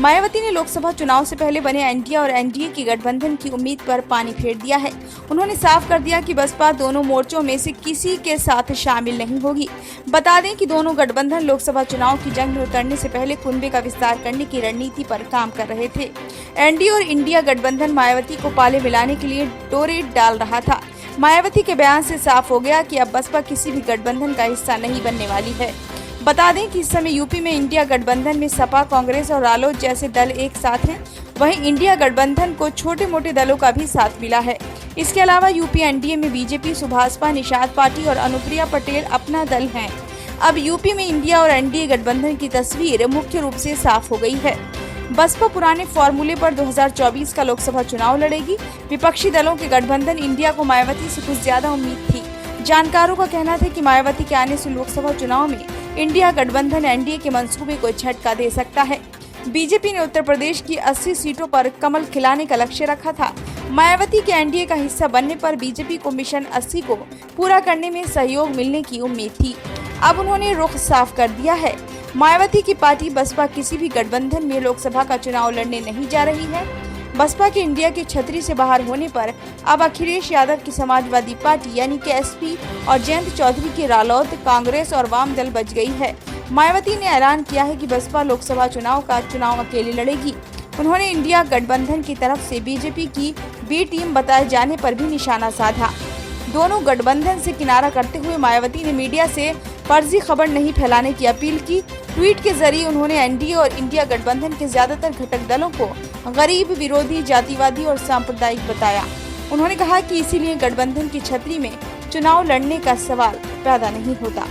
मायावती ने लोकसभा चुनाव से पहले बने एनडीए और एनडीए की गठबंधन की उम्मीद पर पानी फेर दिया है। उन्होंने साफ कर दिया कि बसपा दोनों मोर्चों में से किसी के साथ शामिल नहीं होगी। बता दें कि दोनों गठबंधन लोकसभा चुनाव की जंग में उतरने से पहले कुनबे का विस्तार करने की रणनीति पर काम कर रहे थे। एनडीए और इंडिया गठबंधन मायावती को पाले मिलाने के लिए डोरे डाल रहा था। मायावती के बयान से साफ हो गया कि अब बसपा किसी भी गठबंधन का हिस्सा नहीं बनने वाली है। बता दें कि इस समय यूपी में इंडिया गठबंधन में सपा, कांग्रेस और रालोद जैसे दल एक साथ हैं। वहीं इंडिया गठबंधन को छोटे मोटे दलों का भी साथ मिला है। इसके अलावा यूपी एनडीए में बीजेपी, सुभाषपा, निषाद पार्टी और अनुप्रिया पटेल अपना दल हैं। अब यूपी में इंडिया और एनडीए गठबंधन की तस्वीर मुख्य रूप से साफ हो गई है। बसपा पुराने फॉर्मूले पर 2024 का लोकसभा चुनाव लड़ेगी। विपक्षी दलों के गठबंधन इंडिया को मायावती से कुछ ज्यादा उम्मीद थी। जानकारों का कहना था कि मायावती के आने से लोकसभा चुनाव में इंडिया गठबंधन एनडीए के मंसूबे को झटका दे सकता है। बीजेपी ने उत्तर प्रदेश की 80 सीटों पर कमल खिलाने का लक्ष्य रखा था। मायावती के एनडीए का हिस्सा बनने पर बीजेपी को मिशन 80 को पूरा करने में सहयोग मिलने की उम्मीद थी। अब उन्होंने रुख साफ कर दिया है। मायावती की पार्टी बसपा किसी भी गठबंधन में लोकसभा का चुनाव लड़ने नहीं जा रही है। बसपा के इंडिया की छतरी से बाहर होने पर अब अखिलेश यादव की समाजवादी पार्टी यानी कि एसपी और जयंत चौधरी की रालोद, कांग्रेस और वाम दल बच गई है। मायावती ने ऐलान किया है कि बसपा लोकसभा चुनाव का चुनाव अकेले लड़ेगी। उन्होंने इंडिया गठबंधन की तरफ से बीजेपी की बी टीम बताए जाने पर भी निशाना साधा। दोनों गठबंधन से किनारा करते हुए मायावती ने मीडिया से फर्जी खबर नहीं फैलाने की अपील की। ट्वीट के जरिए उन्होंने एनडीए और इंडिया गठबंधन के ज्यादातर घटक दलों को गरीब विरोधी, जातिवादी और सांप्रदायिक बताया। उन्होंने कहा कि इसीलिए गठबंधन की छतरी में चुनाव लड़ने का सवाल पैदा नहीं होता।